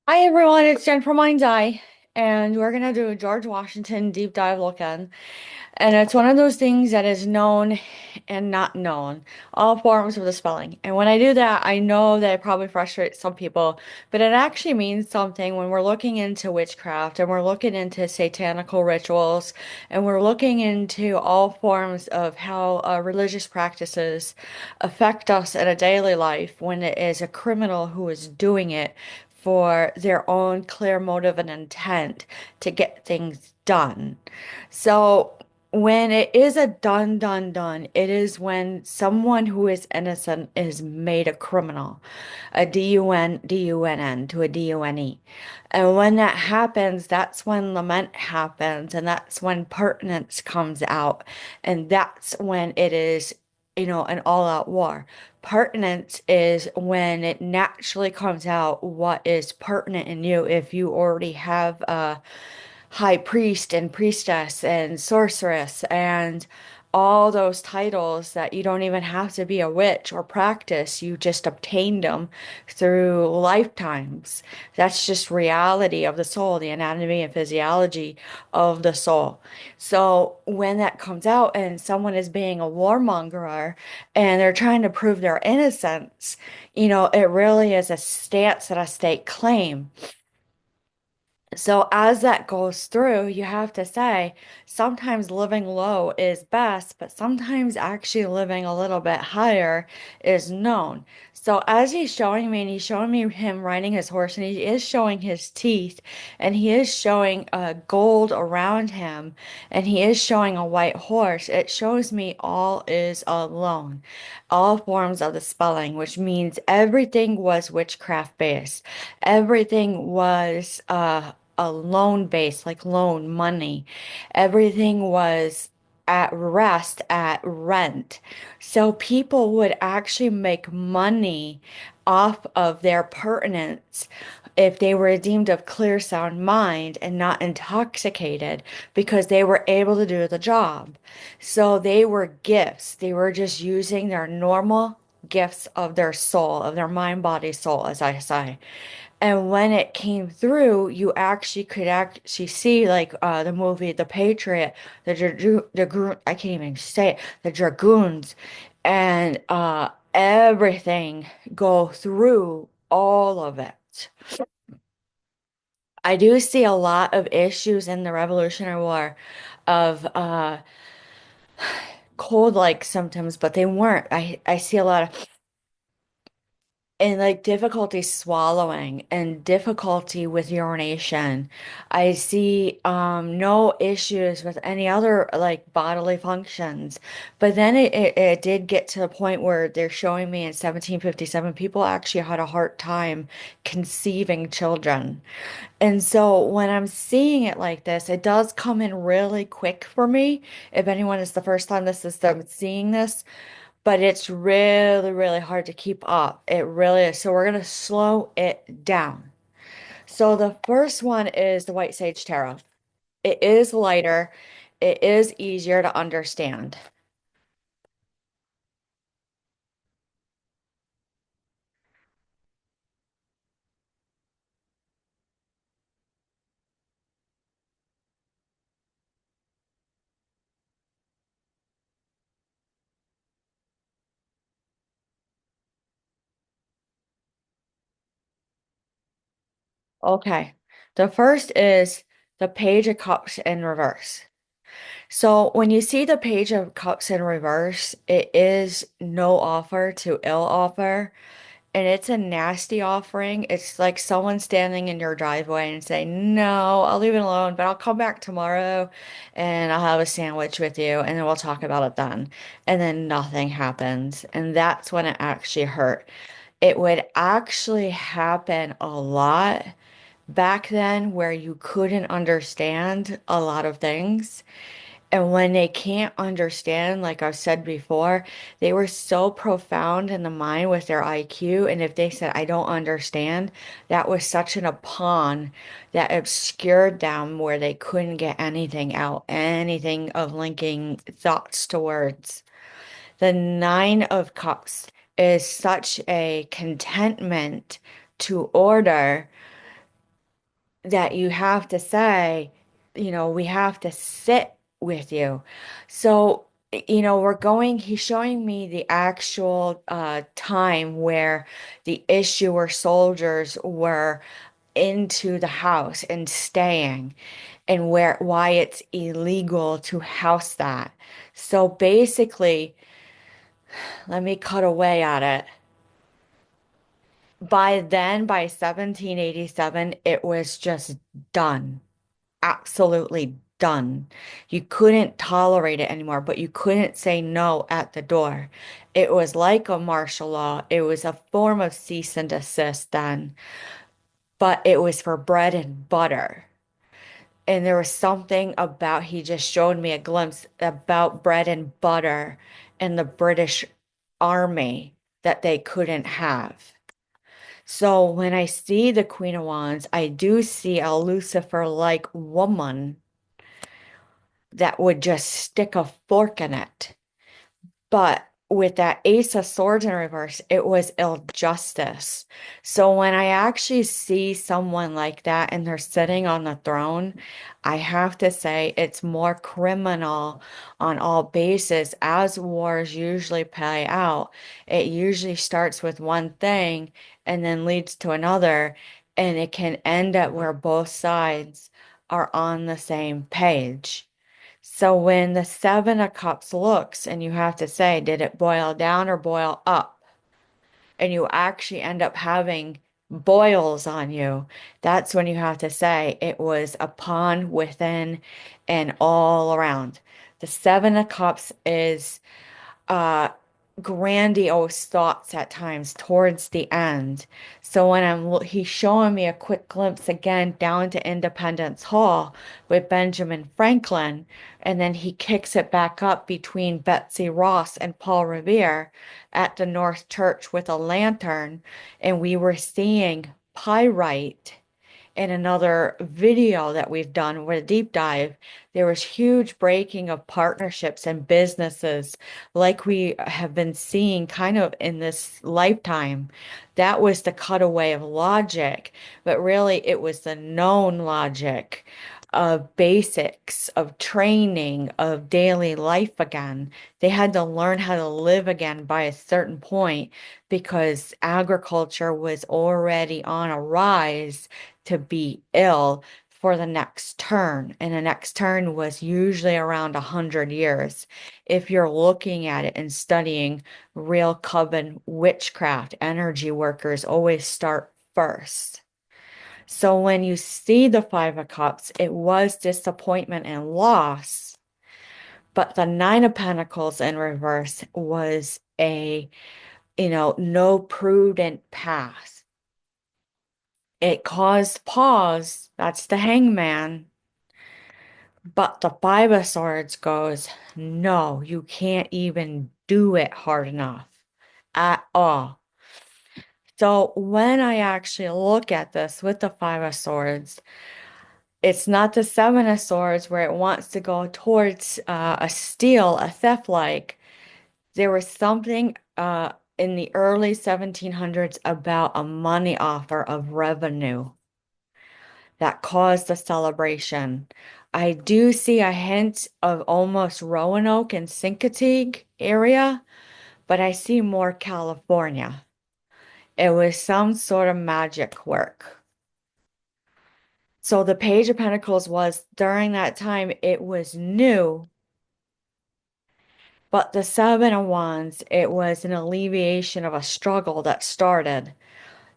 Hi everyone, it's Jen from Mind's Eye, and we're gonna do a George Washington deep dive look in. And it's one of those things that is known and not known, all forms of the spelling. And when I do that, I know that it probably frustrates some people, but it actually means something when we're looking into witchcraft and we're looking into satanical rituals and we're looking into all forms of how religious practices affect us in a daily life when it is a criminal who is doing it for their own clear motive and intent to get things done. So when it is a done, done, done, it is when someone who is innocent is made a criminal, a D-U-N-D-U-N-N to a D-U-N-E. And when that happens, that's when lament happens, and that's when pertinence comes out, and that's when it is, an all-out war. Pertinence is when it naturally comes out what is pertinent in you if you already have high priest and priestess and sorceress and all those titles that you don't even have to be a witch or practice. You just obtained them through lifetimes. That's just reality of the soul, the anatomy and physiology of the soul. So when that comes out and someone is being a warmonger and they're trying to prove their innocence, it really is a stance that a state claim. So as that goes through, you have to say sometimes living low is best, but sometimes actually living a little bit higher is known. So as he's showing me, and he's showing me him riding his horse, and he is showing his teeth, and he is showing gold around him, and he is showing a white horse, it shows me all is alone, all forms of the spelling, which means everything was witchcraft based. Everything was a loan base, like loan money. Everything was at rest, at rent. So people would actually make money off of their pertinence if they were deemed of clear, sound mind and not intoxicated because they were able to do the job. So they were gifts. They were just using their normal gifts of their soul, of their mind, body, soul, as I say. And when it came through, you actually could actually see like the movie The Patriot, I can't even say it, the Dragoons, and everything go through all of it. I do see a lot of issues in the Revolutionary War of cold-like symptoms, but they weren't. I see a lot of and like difficulty swallowing and difficulty with urination. I see no issues with any other like bodily functions. But then it did get to the point where they're showing me in 1757 people actually had a hard time conceiving children. And so when I'm seeing it like this, it does come in really quick for me. If anyone is the first time this is them seeing this, but it's really, really hard to keep up. It really is. So we're going to slow it down. So the first one is the White Sage Tarot. It is lighter. It is easier to understand. Okay. The first is the Page of Cups in reverse. So when you see the Page of Cups in reverse, it is no offer to ill offer. And it's a nasty offering. It's like someone standing in your driveway and saying, "No, I'll leave it alone, but I'll come back tomorrow and I'll have a sandwich with you and then we'll talk about it then." And then nothing happens. And that's when it actually hurt. It would actually happen a lot back then where you couldn't understand a lot of things. And when they can't understand, like I've said before, they were so profound in the mind with their IQ. And if they said, "I don't understand," that was such an pawn that obscured them where they couldn't get anything out, anything of linking thoughts to words. The Nine of Cups is such a contentment to order that you have to say, we have to sit with you. So, he's showing me the actual time where the issuer soldiers were into the house and staying, and why it's illegal to house that. So basically, let me cut away at it. By then, by 1787, it was just done. Absolutely done. You couldn't tolerate it anymore, but you couldn't say no at the door. It was like a martial law. It was a form of cease and desist then, but it was for bread and butter. And there was something about, he just showed me a glimpse about bread and butter in the British Army that they couldn't have. So when I see the Queen of Wands, I do see a Lucifer-like woman that would just stick a fork in it. But with that Ace of Swords in reverse, it was injustice. So when I actually see someone like that and they're sitting on the throne, I have to say it's more criminal on all bases. As wars usually play out, it usually starts with one thing and then leads to another, and it can end up where both sides are on the same page. So when the Seven of Cups looks and you have to say, did it boil down or boil up? And you actually end up having boils on you, that's when you have to say it was upon, within, and all around. The Seven of Cups is uh grandiose thoughts at times towards the end. So when he's showing me a quick glimpse again down to Independence Hall with Benjamin Franklin, and then he kicks it back up between Betsy Ross and Paul Revere at the North Church with a lantern, and we were seeing pyrite in another video that we've done with a deep dive, there was huge breaking of partnerships and businesses like we have been seeing kind of in this lifetime. That was the cutaway of logic, but really it was the known logic of basics, of training, of daily life again. They had to learn how to live again by a certain point because agriculture was already on a rise to be ill for the next turn. And the next turn was usually around 100 years. If you're looking at it and studying real coven witchcraft, energy workers always start first. So when you see the Five of Cups, it was disappointment and loss. But the Nine of Pentacles in reverse was no prudent path. It caused pause. That's the hangman. But the Five of Swords goes, no, you can't even do it hard enough at all. So when I actually look at this with the Five of Swords, it's not the Seven of Swords where it wants to go towards a steal, a theft like. There was something in the early 1700s about a money offer of revenue that caused the celebration. I do see a hint of almost Roanoke and Sinkotig area, but I see more California. It was some sort of magic work. So the Page of Pentacles was during that time, it was new, but the Seven of Wands, it was an alleviation of a struggle that started.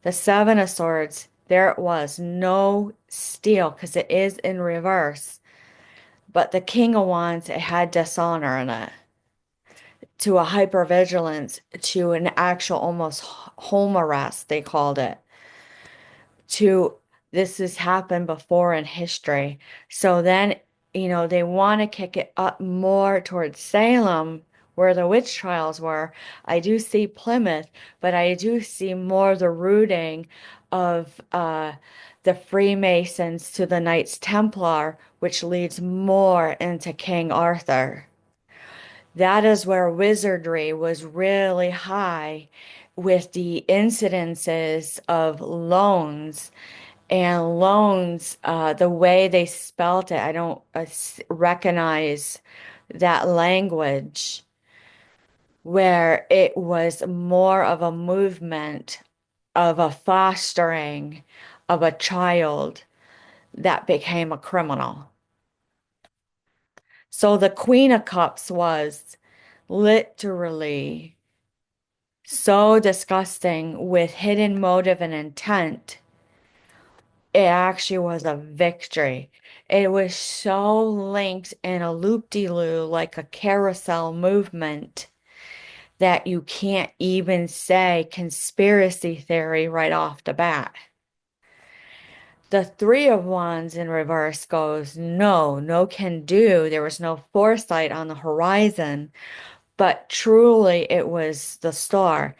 The Seven of Swords, there it was, no steal because it is in reverse. But the King of Wands, it had dishonor in it, to a hypervigilance, to an actual almost home arrest, they called it, to this has happened before in history. So then, they want to kick it up more towards Salem, where the witch trials were. I do see Plymouth, but I do see more the rooting of the Freemasons to the Knights Templar, which leads more into King Arthur. That is where wizardry was really high with the incidences of loans And loans, the way they spelt it, I don't recognize that language where it was more of a movement of a fostering of a child that became a criminal. So the Queen of Cups was literally so disgusting with hidden motive and intent. It actually was a victory. It was so linked in a loop-de-loo, like a carousel movement, that you can't even say conspiracy theory right off the bat. The Three of Wands in reverse goes, no, no can do. There was no foresight on the horizon, but truly it was the star.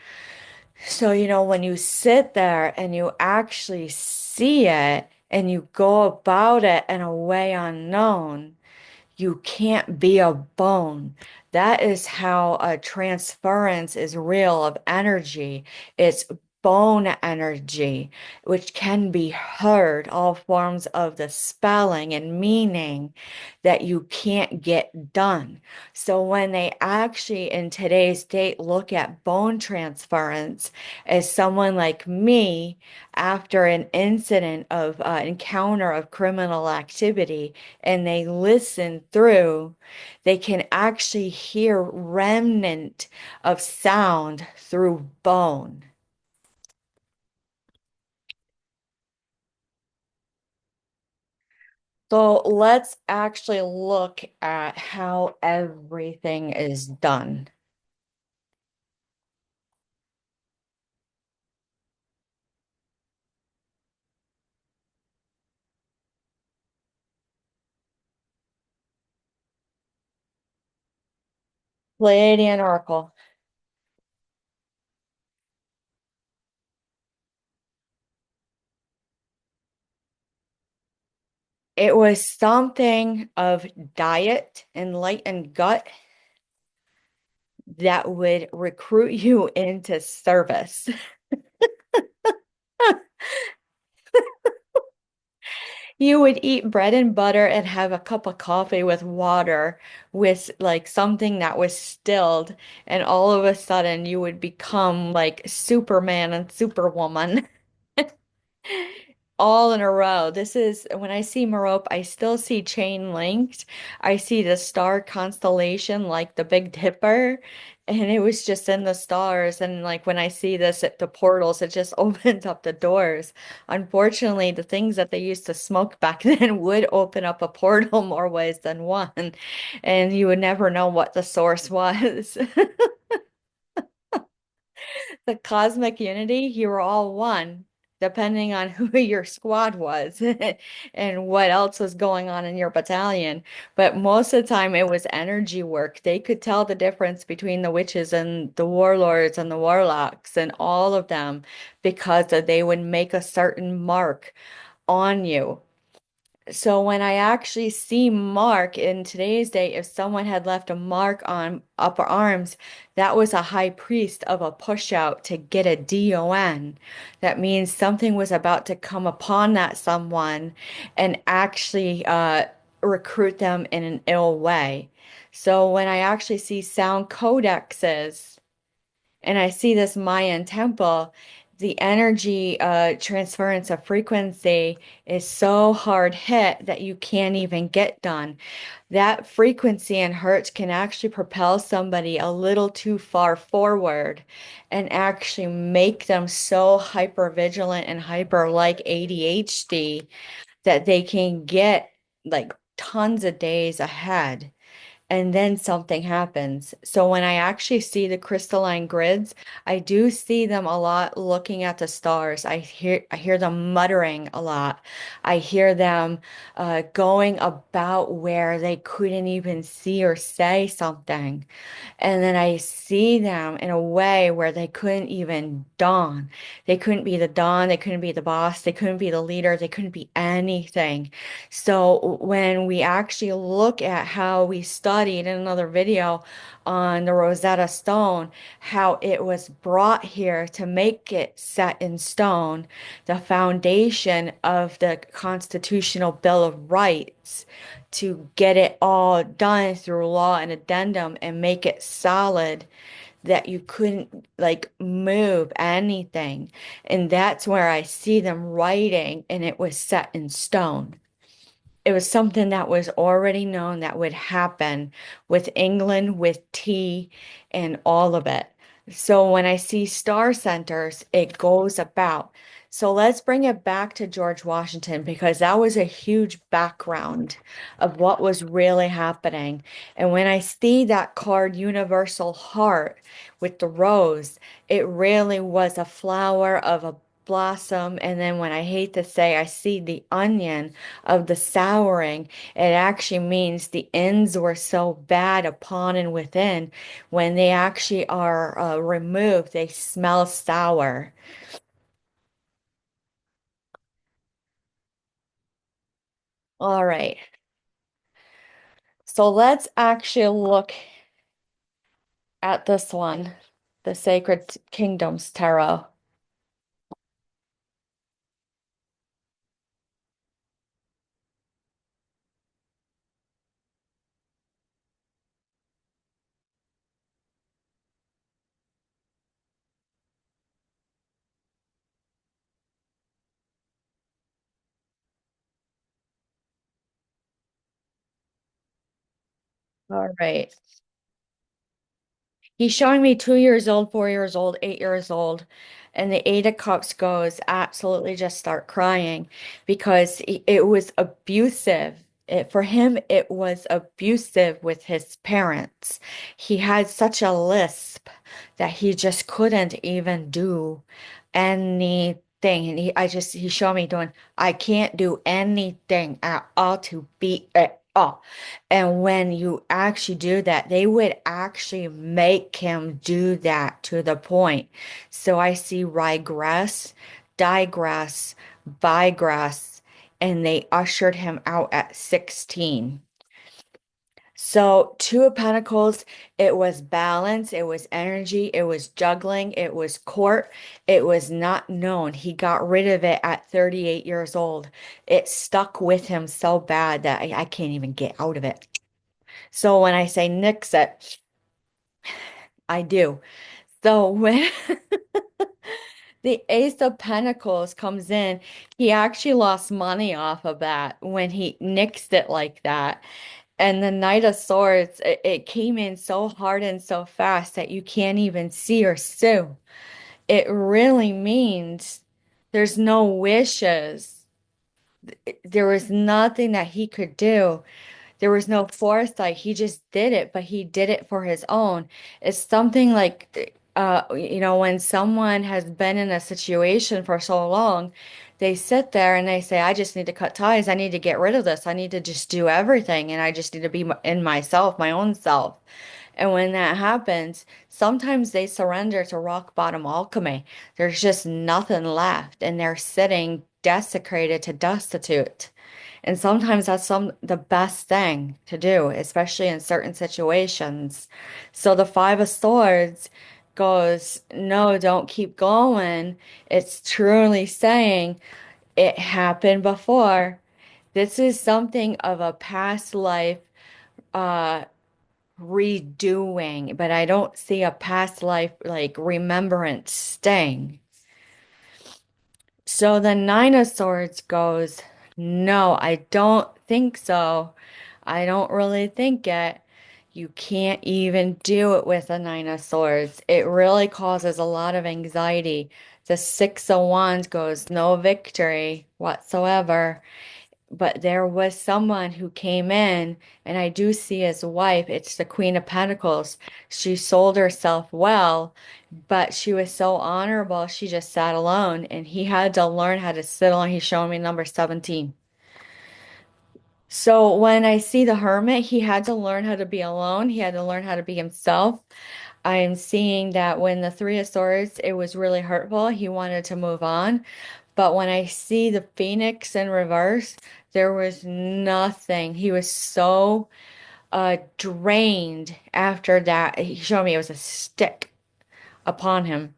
So, when you sit there and you actually see it and you go about it in a way unknown, you can't be a bone. That is how a transference is real of energy. It's bone energy, which can be heard, all forms of the spelling and meaning that you can't get done. So when they actually in today's date look at bone transference as someone like me after an incident of encounter of criminal activity, and they listen through, they can actually hear remnant of sound through bone. So let's actually look at how everything is done. Pleiadian Oracle. It was something of diet and light and gut that would recruit you into service. You would eat bread and butter and have a cup of coffee with water with like something that was stilled, and all of a sudden you would become like Superman and Superwoman all in a row. This is when I see Merope, I still see chain linked. I see the star constellation like the Big Dipper, and it was just in the stars. And like when I see this at the portals, it just opens up the doors. Unfortunately, the things that they used to smoke back then would open up a portal more ways than one, and you would never know what the source was. The cosmic unity, you were all one, depending on who your squad was and what else was going on in your battalion. But most of the time, it was energy work. They could tell the difference between the witches and the warlords and the warlocks and all of them because they would make a certain mark on you. So when I actually see mark in today's day, if someone had left a mark on upper arms, that was a high priest of a push out to get a DON. That means something was about to come upon that someone and actually recruit them in an ill way. So when I actually see sound codexes, and I see this Mayan temple, the energy transference of frequency is so hard hit that you can't even get done. That frequency and hertz can actually propel somebody a little too far forward and actually make them so hyper vigilant and hyper like ADHD that they can get like tons of days ahead, and then something happens. So when I actually see the crystalline grids, I do see them a lot looking at the stars. I hear them muttering a lot. I hear them going about where they couldn't even see or say something. And then I see them in a way where they couldn't even dawn. They couldn't be the dawn, they couldn't be the boss, they couldn't be the leader, they couldn't be anything. So when we actually look at how we study studied in another video on the Rosetta Stone, how it was brought here to make it set in stone, the foundation of the Constitutional Bill of Rights, to get it all done through law and addendum and make it solid that you couldn't like move anything. And that's where I see them writing, and it was set in stone. It was something that was already known that would happen with England, with tea, and all of it. So when I see star centers, it goes about. So let's bring it back to George Washington because that was a huge background of what was really happening. And when I see that card, Universal Heart, with the rose, it really was a flower of a blossom. And then when I hate to say, I see the onion of the souring, it actually means the ends were so bad upon and within. When they actually are removed, they smell sour. All right. So let's actually look at this one, the Sacred Kingdoms Tarot. All right. He's showing me 2 years old, 4 years old, 8 years old. And the Eight of Cups goes absolutely just start crying because it was abusive. For him, it was abusive with his parents. He had such a lisp that he just couldn't even do anything. And he showed me doing, I can't do anything at all to beat it up. And when you actually do that, they would actually make him do that to the point. So I see ryegrass, digress, byegrass, and they ushered him out at 16. So Two of Pentacles, it was balance, it was energy, it was juggling, it was court, it was not known. He got rid of it at 38 years old. It stuck with him so bad that I can't even get out of it. So when I say nix it, I do. So when the Ace of Pentacles comes in, he actually lost money off of that when he nixed it like that. And the Knight of Swords, it came in so hard and so fast that you can't even see or sue. It really means there's no wishes. There was nothing that he could do. There was no foresight. He just did it, but he did it for his own. It's something like, when someone has been in a situation for so long, they sit there and they say, I just need to cut ties. I need to get rid of this. I need to just do everything. And I just need to be in myself, my own self. And when that happens, sometimes they surrender to rock bottom alchemy. There's just nothing left, and they're sitting desecrated to destitute. And sometimes that's the best thing to do, especially in certain situations. So the Five of Swords goes, no, don't keep going. It's truly saying it happened before. This is something of a past life uh redoing, but I don't see a past life like remembrance staying. So the Nine of Swords goes, no, I don't think so. I don't really think it. You can't even do it with a Nine of Swords. It really causes a lot of anxiety. The Six of Wands goes, no victory whatsoever. But there was someone who came in, and I do see his wife. It's the Queen of Pentacles. She sold herself well, but she was so honorable, she just sat alone, and he had to learn how to sit alone. He's showing me number 17. So when I see the hermit, he had to learn how to be alone. He had to learn how to be himself. I am seeing that when the Three of Swords, it was really hurtful. He wanted to move on. But when I see the Phoenix in reverse, there was nothing. He was so drained after that. He showed me it was a stick upon him.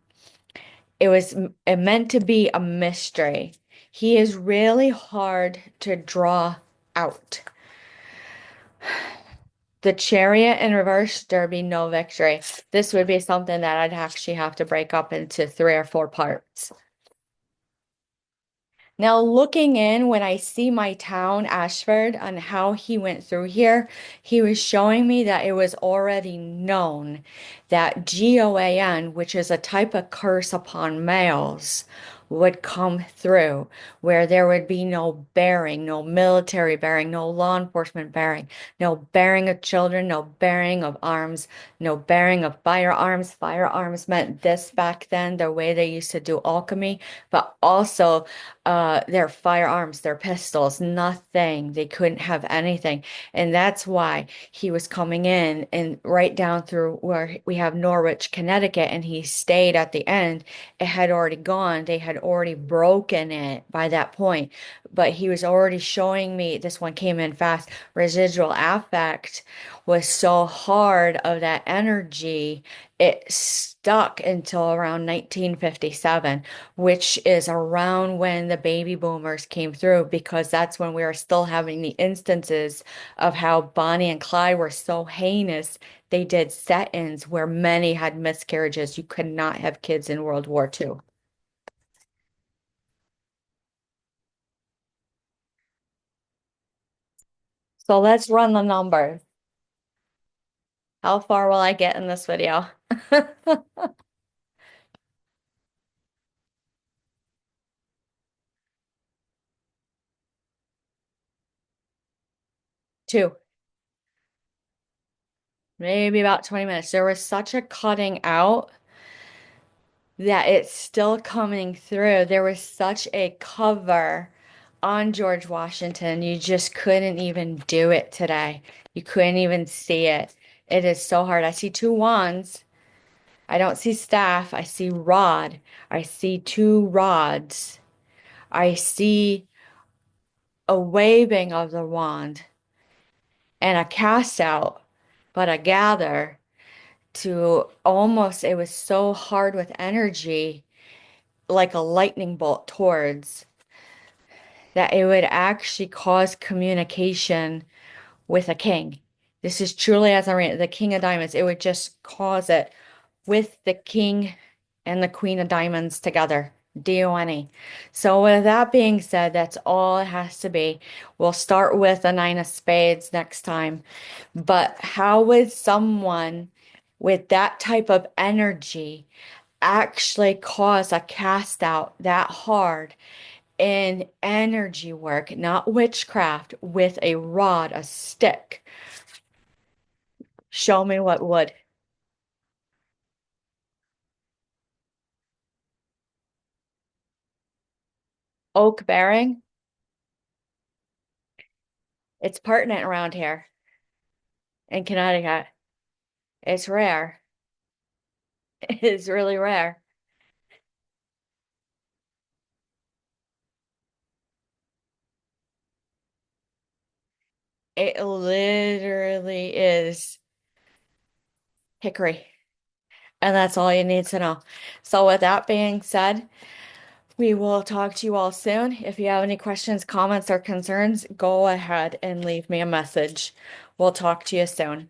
It meant to be a mystery. He is really hard to draw out. The chariot in reverse, there'd be no victory. This would be something that I'd actually have to break up into 3 or 4 parts. Now, looking in, when I see my town, Ashford, and how he went through here, he was showing me that it was already known that GOAN, which is a type of curse upon males, would come through, where there would be no bearing, no military bearing, no law enforcement bearing, no bearing of children, no bearing of arms, no bearing of firearms. Firearms meant this back then, the way they used to do alchemy, but also their firearms, their pistols, nothing. They couldn't have anything. And that's why he was coming in and right down through where we have Norwich, Connecticut, and he stayed at the end. It had already gone. They had already broken it by that point. But he was already showing me, this one came in fast. Residual affect was so hard of that energy, it stuck until around 1957, which is around when the baby boomers came through, because that's when we were still having the instances of how Bonnie and Clyde were so heinous. They did set-ins where many had miscarriages. You could not have kids in World War II. So let's run the numbers. How far will I get in this video? 2, maybe about 20 minutes. There was such a cutting out that it's still coming through. There was such a cover on George Washington. You just couldn't even do it today. You couldn't even see it. It is so hard. I see 2 wands. I don't see staff. I see rod. I see 2 rods. I see a waving of the wand and a cast out, but a gather to almost, it was so hard with energy, like a lightning bolt towards that it would actually cause communication with a king. This is truly as I read the King of Diamonds. It would just cause it with the King and the Queen of Diamonds together. D-O-N-E. So with that being said, that's all it has to be. We'll start with a 9 of spades next time. But how would someone with that type of energy actually cause a cast out that hard in energy work, not witchcraft, with a rod, a stick? Show me what would. Oak bearing, it's pertinent around here in Connecticut. It's rare. It's really rare. It literally is hickory. And that's all you need to know. So with that being said, we will talk to you all soon. If you have any questions, comments, or concerns, go ahead and leave me a message. We'll talk to you soon.